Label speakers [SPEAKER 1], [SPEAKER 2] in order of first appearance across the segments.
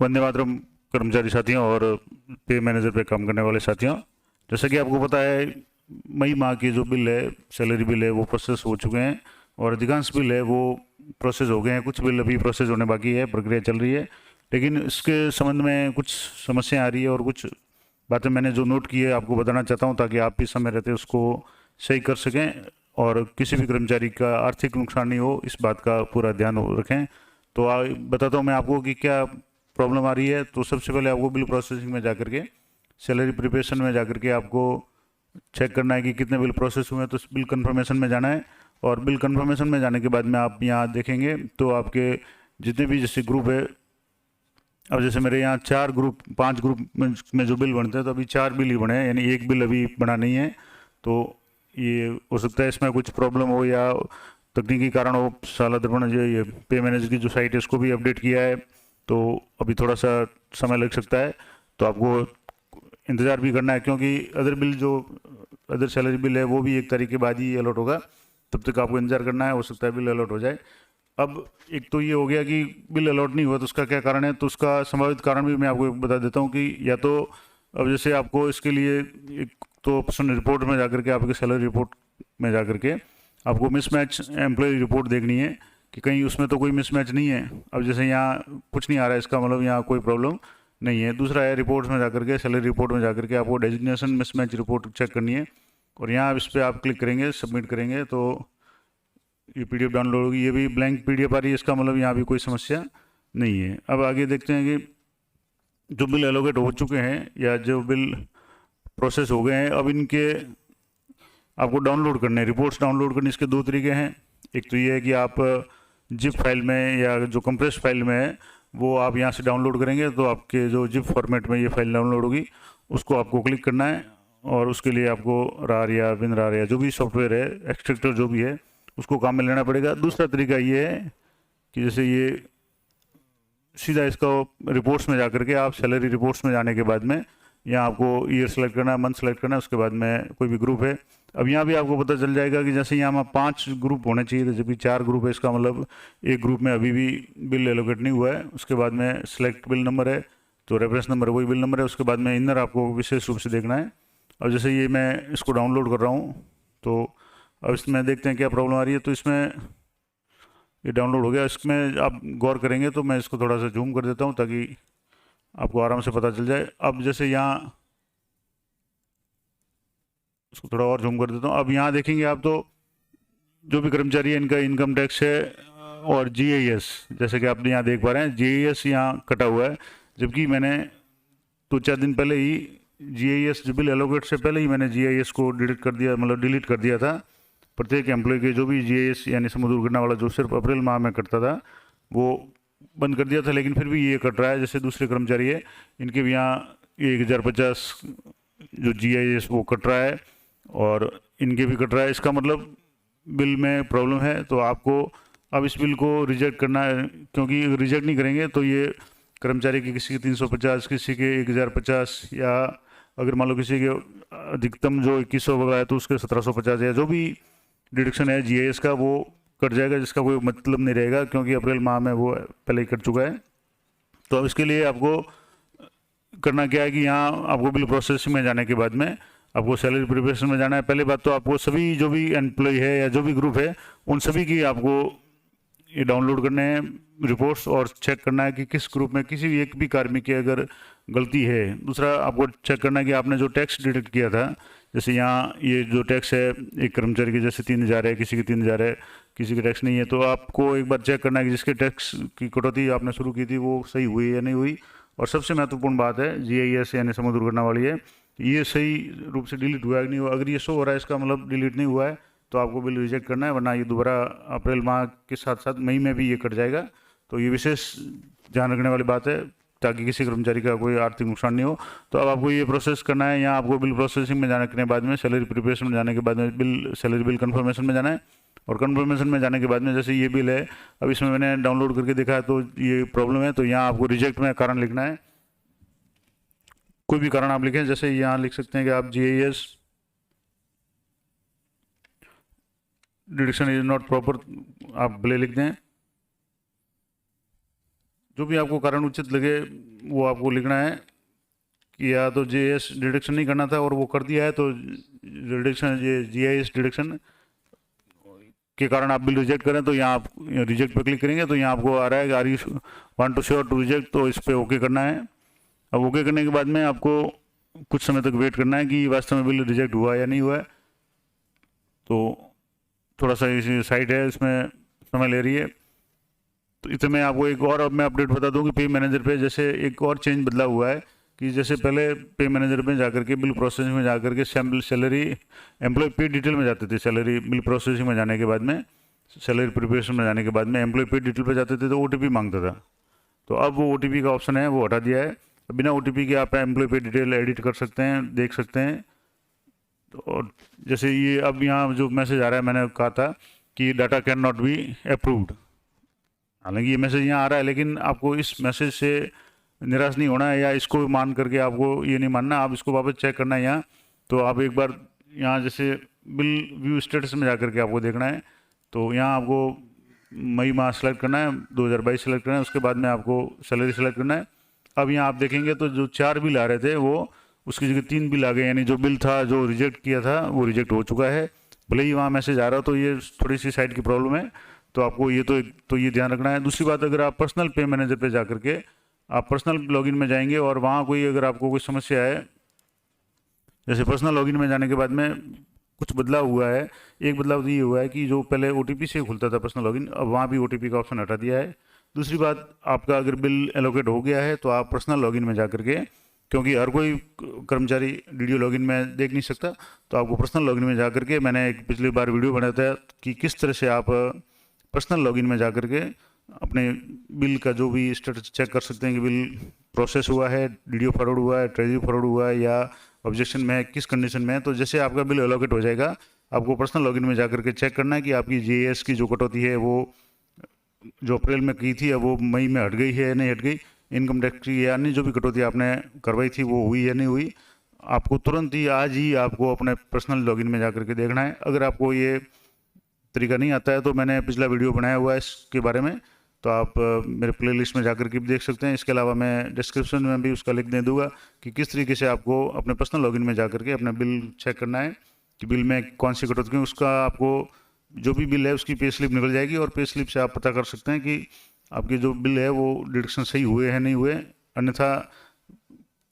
[SPEAKER 1] वंदे मातरम कर्मचारी साथियों और पे मैनेजर पे काम करने वाले साथियों। जैसा कि आपको पता है, मई माह की जो बिल है, सैलरी बिल है, वो प्रोसेस हो चुके हैं और अधिकांश बिल है वो प्रोसेस हो गए हैं। कुछ बिल अभी प्रोसेस होने बाकी है, प्रक्रिया चल रही है। लेकिन इसके संबंध में कुछ समस्या आ रही है और कुछ बातें मैंने जो नोट की है आपको बताना चाहता हूँ, ताकि आप भी समय रहते उसको सही कर सकें और किसी भी कर्मचारी का आर्थिक नुकसान नहीं हो, इस बात का पूरा ध्यान रखें। तो बताता हूँ मैं आपको कि क्या प्रॉब्लम आ रही है। तो सबसे पहले आपको बिल प्रोसेसिंग में जाकर के, सैलरी प्रिपरेशन में जाकर के आपको चेक करना है कि कितने बिल प्रोसेस हुए हैं। तो बिल कंफर्मेशन में जाना है और बिल कंफर्मेशन में जाने के बाद में आप यहाँ देखेंगे तो आपके जितने भी जैसे ग्रुप है, अब जैसे मेरे यहाँ 4 ग्रुप 5 ग्रुप में जो बिल बनते हैं, तो अभी 4 बिल ही बने हैं, यानी एक बिल अभी बना नहीं है। तो ये हो सकता है इसमें कुछ प्रॉब्लम हो या तकनीकी कारण हो। साला दर्पण जो ये पे मैनेजर की जो साइट है उसको भी अपडेट किया है, तो अभी थोड़ा सा समय लग सकता है। तो आपको इंतज़ार भी करना है, क्योंकि अदर सैलरी बिल है वो भी 1 तारीख के बाद ही अलॉट होगा। तब तक आपको इंतज़ार करना है, हो सकता है बिल अलॉट हो जाए। अब एक तो ये हो गया कि बिल अलॉट नहीं हुआ तो उसका क्या कारण है। तो उसका संभावित कारण भी मैं आपको बता देता हूँ कि या तो अब जैसे आपको इसके लिए एक तो ऑप्शन रिपोर्ट में जाकर के, आपके सैलरी रिपोर्ट में जाकर के आपको मिसमैच एम्प्लॉय रिपोर्ट देखनी है कि कहीं उसमें तो कोई मिसमैच नहीं है। अब जैसे यहाँ कुछ नहीं आ रहा है, इसका मतलब यहाँ कोई प्रॉब्लम नहीं है। दूसरा है रिपोर्ट्स में जाकर के, सैलरी रिपोर्ट में जाकर के आपको डेजिग्नेशन मिसमैच रिपोर्ट चेक करनी है। और यहाँ इस पर आप क्लिक करेंगे, सबमिट करेंगे तो ये पीडीएफ डाउनलोड होगी। ये भी ब्लैंक पीडीएफ आ रही है, इसका मतलब यहाँ भी कोई समस्या नहीं है। अब आगे देखते हैं कि जो बिल एलोकेट हो चुके हैं या जो बिल प्रोसेस हो गए हैं, अब इनके आपको डाउनलोड करने हैं, रिपोर्ट्स डाउनलोड करने। इसके 2 तरीके हैं। एक तो ये है कि आप जिप फाइल में या जो कंप्रेस फाइल में है वो आप यहाँ से डाउनलोड करेंगे, तो आपके जो जिप फॉर्मेट में ये फाइल डाउनलोड होगी, उसको आपको क्लिक करना है और उसके लिए आपको रार या विन रार या जो भी सॉफ्टवेयर है, एक्सट्रैक्टर जो भी है, उसको काम में लेना पड़ेगा। दूसरा तरीका ये है कि जैसे ये सीधा इसको रिपोर्ट्स में जाकर के, आप सैलरी रिपोर्ट्स में जाने के बाद में यहाँ आपको ईयर सेलेक्ट करना है, मंथ सेलेक्ट करना है, उसके बाद में कोई भी ग्रुप है। अब यहाँ भी आपको पता चल जाएगा कि जैसे यहाँ में 5 ग्रुप होने चाहिए थे, जबकि 4 ग्रुप है। इसका मतलब एक ग्रुप में अभी भी बिल एलोकेट नहीं हुआ है। उसके बाद में सिलेक्ट बिल नंबर है, तो रेफरेंस नंबर वही बिल नंबर है। उसके बाद में इनर आपको विशेष रूप से देखना है। अब जैसे ये मैं इसको डाउनलोड कर रहा हूँ, तो अब इसमें देखते हैं क्या प्रॉब्लम आ रही है। तो इसमें ये डाउनलोड हो गया। इसमें आप गौर करेंगे तो मैं इसको थोड़ा सा जूम कर देता हूँ ताकि आपको आराम से पता चल जाए। अब जैसे यहाँ इसको थोड़ा और जूम कर देता हूँ। अब यहाँ देखेंगे आप तो जो भी कर्मचारी है इनका इनकम टैक्स है और जीआईएस, जैसे कि आप यहाँ देख पा रहे हैं जीआईएस यहाँ कटा हुआ है। जबकि मैंने 2-4 दिन पहले ही जीआईएस बिल एलोकेट से पहले ही मैंने जीआईएस को डिलीट कर दिया, मतलब डिलीट कर दिया था। प्रत्येक एम्प्लॉय के जो भी जीआईएस यानी समूह दुर्घटना वाला जो सिर्फ अप्रैल माह में कटता था वो बंद कर दिया था। लेकिन फिर भी ये कट रहा है। जैसे दूसरे कर्मचारी है, इनके भी यहाँ 1050 जो जीआईएस वो कट रहा है और इनके भी कट रहा है। इसका मतलब बिल में प्रॉब्लम है। तो आपको अब इस बिल को रिजेक्ट करना है, क्योंकि रिजेक्ट नहीं करेंगे तो ये कर्मचारी के किसी के 350, किसी के 1050, या अगर मान लो किसी के अधिकतम जो 2100 वगैरह है तो उसके 1750 या जो भी डिडक्शन है जीएस का वो कट जाएगा, जिसका कोई मतलब नहीं रहेगा, क्योंकि अप्रैल माह में वो पहले ही कट चुका है। तो अब इसके लिए आपको करना क्या है कि यहाँ आपको बिल प्रोसेसिंग में जाने के बाद में आपको सैलरी प्रिपरेशन में जाना है। पहले बात तो आपको सभी जो भी एम्प्लॉय है या जो भी ग्रुप है उन सभी की आपको ये डाउनलोड करने हैं रिपोर्ट्स, और चेक करना है कि किस ग्रुप में किसी भी एक भी कार्मिक की अगर गलती है। दूसरा आपको चेक करना है कि आपने जो टैक्स डिडक्ट किया था, जैसे यहाँ ये जो टैक्स है एक कर्मचारी के जैसे 3000 है, किसी के 3000 है, किसी के टैक्स नहीं है, तो आपको एक बार चेक करना है कि जिसके टैक्स की कटौती आपने शुरू की थी वो सही हुई या नहीं हुई। और सबसे महत्वपूर्ण बात है जीआईएस यानी समूह दुर्घटना वाली है, ये सही रूप से डिलीट हुआ है कि नहीं हुआ। अगर ये शो हो रहा है इसका मतलब डिलीट नहीं हुआ है, तो आपको बिल रिजेक्ट करना है, वरना ये दोबारा अप्रैल माह के साथ साथ मई में भी ये कट जाएगा। तो ये विशेष ध्यान रखने वाली बात है, ताकि किसी कर्मचारी का कोई आर्थिक नुकसान नहीं हो। तो अब आपको ये प्रोसेस करना है। यहाँ आपको बिल प्रोसेसिंग में जाने के बाद में सैलरी प्रिपरेशन में जाने के बाद में सैलरी बिल कन्फर्मेशन में जाना है। और कन्फर्मेशन में जाने के बाद में जैसे ये बिल है, अब इसमें मैंने डाउनलोड करके देखा है तो ये प्रॉब्लम है। तो यहाँ आपको रिजेक्ट में कारण लिखना है, कोई भी कारण आप लिखें। जैसे यहाँ लिख सकते हैं कि आप GIS deduction is not proper, आप भले लिख दें। जो भी आपको कारण उचित लगे वो आपको लिखना है कि या तो जीएस डिडक्शन नहीं करना था और वो कर दिया है तो डिडक्शन, ये जीआईएस डिडक्शन के कारण आप बिल रिजेक्ट करें तो यहाँ आप रिजेक्ट पे क्लिक करेंगे तो यहाँ आपको आ रहा है कि are you want to sure to reject, तो इस पर ओके करना है। अब ओके करने के बाद में आपको कुछ समय तक वेट करना है कि वास्तव में बिल रिजेक्ट हुआ या नहीं हुआ है। तो थोड़ा सा इसी साइट है, इसमें समय ले रही है। तो इतने में आपको एक और अब मैं अपडेट बता दूं कि पे मैनेजर पे जैसे एक और चेंज बदला हुआ है कि जैसे पहले पे मैनेजर में जाकर के बिल प्रोसेसिंग में जाकर के सैलरी एम्प्लॉय पे डिटेल में जाते थे, सैलरी बिल प्रोसेसिंग में जाने के बाद में, सैलरी प्रिपरेशन में जाने के बाद में एम्प्लॉय पे डिटेल पे जाते थे तो ओटीपी मांगता था। तो अब वो ओटीपी का ऑप्शन है वो हटा दिया है। बिना ओटीपी के आप एम्प्लॉय पे डिटेल एडिट कर सकते हैं, देख सकते हैं। तो और जैसे ये अब यहाँ जो मैसेज आ रहा है, मैंने कहा था कि data can not be approved, हालांकि ये मैसेज यहाँ आ रहा है लेकिन आपको इस मैसेज से निराश नहीं होना है या इसको मान करके आपको ये नहीं मानना, आप इसको वापस चेक करना है यहाँ। तो आप एक बार यहाँ जैसे बिल व्यू स्टेटस में जा करके आपको देखना है, तो यहाँ आपको मई माह सेलेक्ट करना है, 2022 सेलेक्ट करना है, उसके बाद में आपको सैलरी सेलेक्ट करना है। अब यहाँ आप देखेंगे तो जो 4 बिल आ रहे थे वो उसकी जगह 3 बिल आ गए, यानी जो बिल था जो रिजेक्ट किया था वो रिजेक्ट हो चुका है। भले ही वहाँ मैसेज आ रहा हो तो ये थोड़ी सी साइट की प्रॉब्लम है, तो आपको ये तो ये ध्यान रखना है। दूसरी बात, अगर आप पर्सनल पे मैनेजर पे जा करके आप पर्सनल लॉगिन में जाएंगे और वहाँ कोई अगर आपको कोई समस्या है, जैसे पर्सनल लॉगिन में जाने के बाद में कुछ बदलाव हुआ है। एक बदलाव तो ये हुआ है कि जो पहले ओटीपी से खुलता था पर्सनल लॉगिन, अब वहाँ भी ओटीपी का ऑप्शन हटा दिया है। दूसरी बात, आपका अगर बिल एलोकेट हो गया है तो आप पर्सनल लॉगिन में जा करके, क्योंकि हर कोई कर्मचारी डीडीओ लॉगिन में देख नहीं सकता, तो आपको पर्सनल लॉगिन में जा करके, मैंने एक पिछली बार वीडियो बनाया था कि किस तरह से आप पर्सनल लॉगिन में जा करके अपने बिल का जो भी स्टेटस चेक कर सकते हैं कि बिल प्रोसेस हुआ है, डीडीओ फॉरवर्ड हुआ है, ट्रेजरी फॉरवर्ड हुआ है या ऑब्जेक्शन में है, किस कंडीशन में है। तो जैसे आपका बिल एलोकेट हो जाएगा, आपको पर्सनल लॉगिन में जा करके चेक करना है कि आपकी जीएस की जो कटौती है वो जो अप्रैल में की थी अब वो मई में हट गई है या नहीं हट गई, इनकम टैक्स की या अन्य जो भी कटौती आपने करवाई थी वो हुई या नहीं हुई। आपको तुरंत ही आज ही आपको अपने पर्सनल लॉगिन में जा करके देखना है। अगर आपको ये तरीका नहीं आता है तो मैंने पिछला वीडियो बनाया हुआ है इसके बारे में, तो आप मेरे प्लेलिस्ट में जाकर के भी देख सकते हैं। इसके अलावा मैं डिस्क्रिप्शन में भी उसका लिंक दे दूंगा कि किस तरीके से आपको अपने पर्सनल लॉगिन में जा करके अपना बिल चेक करना है कि बिल में कौन सी कटौती है। उसका आपको जो भी बिल है उसकी पे स्लिप निकल जाएगी और पे स्लिप से आप पता कर सकते हैं कि आपके जो बिल है वो डिडक्शन सही हुए हैं नहीं हुए। अन्यथा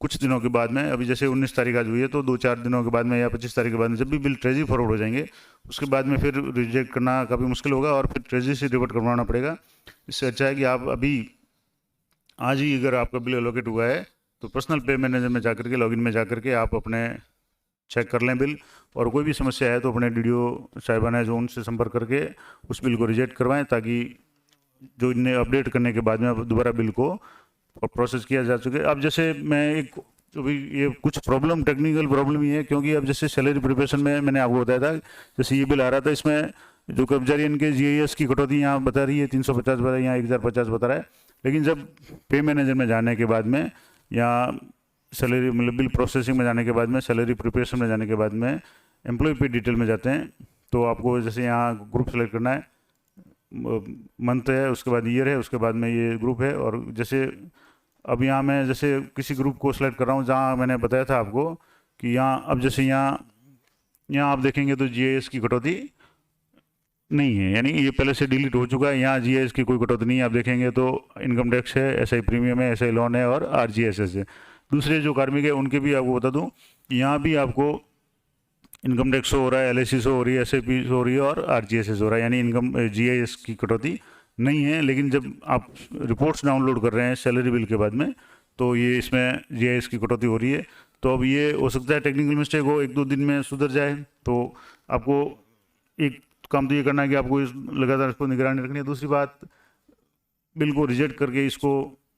[SPEAKER 1] कुछ दिनों के बाद में, अभी जैसे 19 तारीख आज हुई है तो 2-4 दिनों के बाद में या 25 तारीख के बाद में जब भी बिल ट्रेजरी फॉरवर्ड हो जाएंगे उसके बाद में फिर रिजेक्ट करना काफ़ी मुश्किल होगा और फिर ट्रेजरी से रिवर्ट करवाना पड़ेगा। इससे अच्छा है कि आप अभी आज ही अगर आपका बिल एलोकेट हुआ है तो पर्सनल पे मैनेजर में जाकर के लॉगिन में जाकर के आप अपने चेक कर लें बिल, और कोई भी समस्या है तो अपने डीडीओ साहिबान है जो उनसे संपर्क करके उस बिल को रिजेक्ट करवाएं, ताकि जो इन्हें अपडेट करने के बाद में अब दोबारा बिल को प्रोसेस किया जा सके। अब जैसे मैं एक जो भी ये कुछ प्रॉब्लम टेक्निकल प्रॉब्लम ही है, क्योंकि अब जैसे सैलरी प्रिपरेशन में मैंने आपको बताया था, जैसे ये बिल आ रहा था इसमें जो कर्मचारी इनके जीएस की कटौती यहाँ बता रही है 350 बता रहा है, यहाँ 1050 बता रहा है, लेकिन जब पे मैनेजर में जाने के बाद में या सैलरी मतलब बिल प्रोसेसिंग में जाने के बाद में, सैलरी प्रिपरेशन में जाने के बाद में एम्प्लॉय पे डिटेल में जाते हैं तो आपको जैसे यहाँ ग्रुप सेलेक्ट करना है, मंथ है, उसके बाद ईयर है, उसके बाद में ये ग्रुप है। और जैसे अब यहाँ मैं जैसे किसी ग्रुप को सिलेक्ट कर रहा हूँ जहाँ मैंने बताया था आपको कि यहाँ अब जैसे यहाँ आप देखेंगे तो जीएस की कटौती नहीं है, यानी ये पहले से डिलीट हो चुका है। यहाँ जीएस की कोई कटौती नहीं है, आप देखेंगे तो इनकम टैक्स है, एसआई प्रीमियम है, एसआई लोन है और आरजीएसएस है। दूसरे जो कार्मिक है उनके भी आपको बता दूँ, यहाँ भी आपको इनकम टैक्स हो रहा है, एलआईसी शो हो रही है, एसआईपी शो हो रही है और आरजीएसएस हो रहा है, यानी इनकम जीएस की कटौती नहीं है। लेकिन जब आप रिपोर्ट्स डाउनलोड कर रहे हैं सैलरी बिल के बाद में तो ये इसमें जीएस की कटौती हो रही है। तो अब ये हो सकता है टेक्निकल मिस्टेक हो, 1-2 दिन में सुधर जाए। तो आपको एक काम तो ये करना है कि आपको लगातार इसको निगरानी रखनी है। दूसरी बात, बिल को रिजेक्ट करके इसको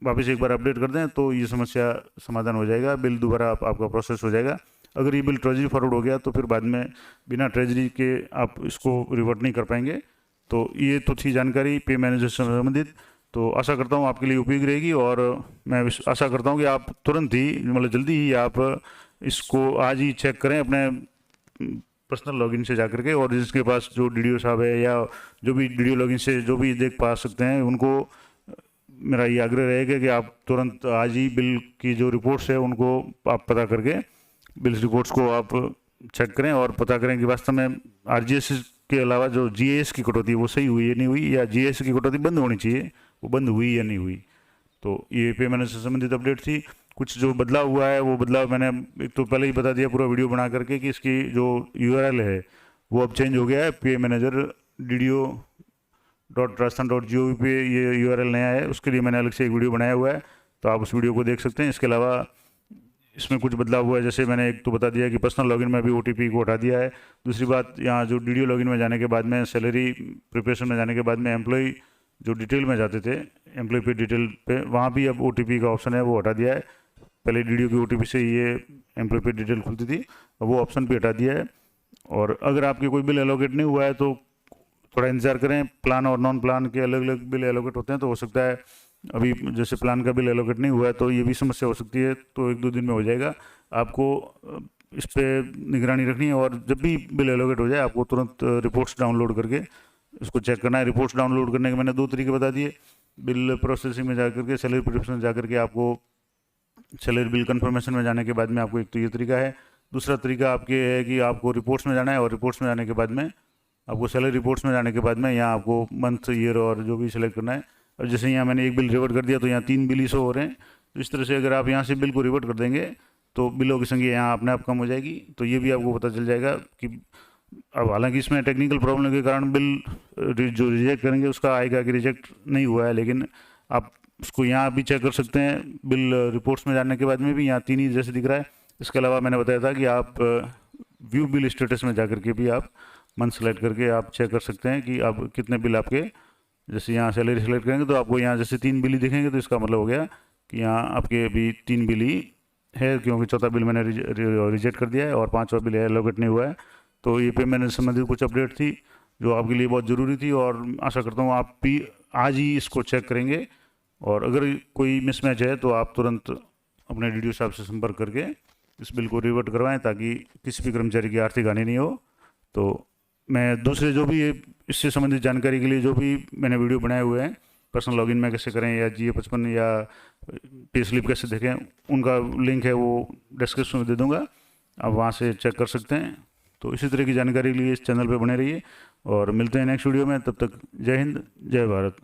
[SPEAKER 1] वापस एक बार अपडेट कर दें तो ये समस्या समाधान हो जाएगा, बिल दोबारा आपका प्रोसेस हो जाएगा। अगर ये बिल ट्रेजरी फॉरवर्ड हो गया तो फिर बाद में बिना ट्रेजरी के आप इसको रिवर्ट नहीं कर पाएंगे। तो ये तो थी जानकारी पे मैनेजर से संबंधित। तो आशा करता हूँ आपके लिए उपयोगी रहेगी और मैं आशा करता हूँ कि आप तुरंत ही मतलब जल्दी ही आप इसको आज ही चेक करें अपने पर्सनल लॉगिन से जाकर के, और जिसके पास जो डीडीओ साहब है या जो भी डीडीओ लॉगिन से जो भी देख पा सकते हैं उनको मेरा ये आग्रह रहेगा कि आप तुरंत आज ही बिल की जो रिपोर्ट्स है उनको आप पता करके बिल रिपोर्ट्स को आप चेक करें और पता करें कि वास्तव में आरजीएस के अलावा जो जीएस की कटौती है वो सही हुई या नहीं हुई, या जीएस की कटौती बंद होनी चाहिए, वो बंद हुई या नहीं हुई। तो ये पे मैंने से संबंधित अपडेट थी। कुछ जो बदलाव हुआ है वो बदलाव मैंने एक तो पहले ही बता दिया पूरा वीडियो बना करके कि इसकी जो यूआरएल है वो अब चेंज हो गया है। पे मैनेजर DDO.rajasthan.gov पे ये यूआरएल नया है, उसके लिए मैंने अलग से एक वीडियो बनाया हुआ है, तो आप उस वीडियो को देख सकते हैं। इसके अलावा इसमें कुछ बदलाव हुआ है, जैसे मैंने एक तो बता दिया कि पर्सनल लॉगिन में भी OTP को हटा दिया है। दूसरी बात, यहाँ जो DDO लॉगिन में जाने के बाद में सैलरी प्रिपरेशन में जाने के बाद में एम्प्लॉय जो डिटेल में जाते थे, एम्प्लॉय पे डिटेल पे, वहाँ भी अब OTP का ऑप्शन है वो हटा दिया है। पहले DDO की OTP से ये एम्प्लॉय पे डिटेल खुलती थी, अब वो ऑप्शन भी हटा दिया है। और अगर आपके कोई बिल एलोकेट नहीं हुआ है तो थोड़ा इंतजार करें। प्लान और नॉन प्लान के अलग अलग बिल एलोकेट होते हैं, तो हो सकता है अभी जैसे प्लान का बिल एलोकेट नहीं हुआ है तो ये भी समस्या हो सकती है, तो 1-2 दिन में हो जाएगा। आपको इस पर निगरानी रखनी है और जब भी बिल एलोकेट हो जाए आपको तुरंत रिपोर्ट्स डाउनलोड करके इसको चेक करना है। रिपोर्ट्स डाउनलोड करने के मैंने 2 तरीके बता दिए। बिल प्रोसेसिंग में जा करके, सैलरी प्रिपरेशन में जा करके आपको सैलरी बिल कन्फर्मेशन में जाने के बाद में आपको एक तो ये तरीका है। दूसरा तरीका आपके है कि आपको रिपोर्ट्स में जाना है और रिपोर्ट्स में जाने के बाद में आपको सैलरी रिपोर्ट्स में जाने के बाद में यहाँ आपको मंथ, ईयर और जो भी सिलेक्ट करना है। और जैसे यहाँ मैंने एक बिल रिवर्ट कर दिया तो यहाँ 3 बिल ही शो हो रहे हैं। तो इस तरह से अगर आप यहाँ से बिल को रिवर्ट कर देंगे तो बिलों की संख्या यहाँ अपने आप कम हो जाएगी। तो ये भी आपको पता चल जाएगा कि अब हालांकि इसमें टेक्निकल प्रॉब्लम के कारण बिल जो रिजेक्ट करेंगे उसका आएगा कि रिजेक्ट नहीं हुआ है, लेकिन आप उसको यहाँ भी चेक कर सकते हैं। बिल रिपोर्ट्स में जाने के बाद में भी यहाँ 3 ही जैसे दिख रहा है। इसके अलावा मैंने बताया था कि आप व्यू बिल स्टेटस में जा करके भी आप मंथ सेलेक्ट करके आप चेक कर सकते हैं कि आप कितने बिल आपके, जैसे यहाँ सैलरी सेलेक्ट करेंगे तो आपको यहाँ जैसे 3 बिल ही दिखेंगे, तो इसका मतलब हो गया कि यहाँ आपके अभी 3 बिल ही है, क्योंकि चौथा बिल मैंने रिजेक्ट कर दिया है और 5वां बिल एलोकेट नहीं हुआ है। तो ये पेमेंट से संबंधित कुछ अपडेट थी जो आपके लिए बहुत ज़रूरी थी, और आशा करता हूँ आप भी आज ही इसको चेक करेंगे। और अगर कोई मिसमैच है तो आप तुरंत अपने DDO साहब से संपर्क करके इस बिल को रिवर्ट करवाएं, ताकि किसी भी कर्मचारी की आर्थिक हानि नहीं हो। तो मैं दूसरे जो भी इससे संबंधित जानकारी के लिए जो भी मैंने वीडियो बनाए हुए हैं, पर्सनल लॉगिन में कैसे करें या GA55 या पे स्लिप कैसे देखें, उनका लिंक है वो डिस्क्रिप्शन में दे दूंगा, आप वहाँ से चेक कर सकते हैं। तो इसी तरह की जानकारी के लिए इस चैनल पर बने रहिए और मिलते हैं नेक्स्ट वीडियो में। तब तक जय हिंद, जय भारत।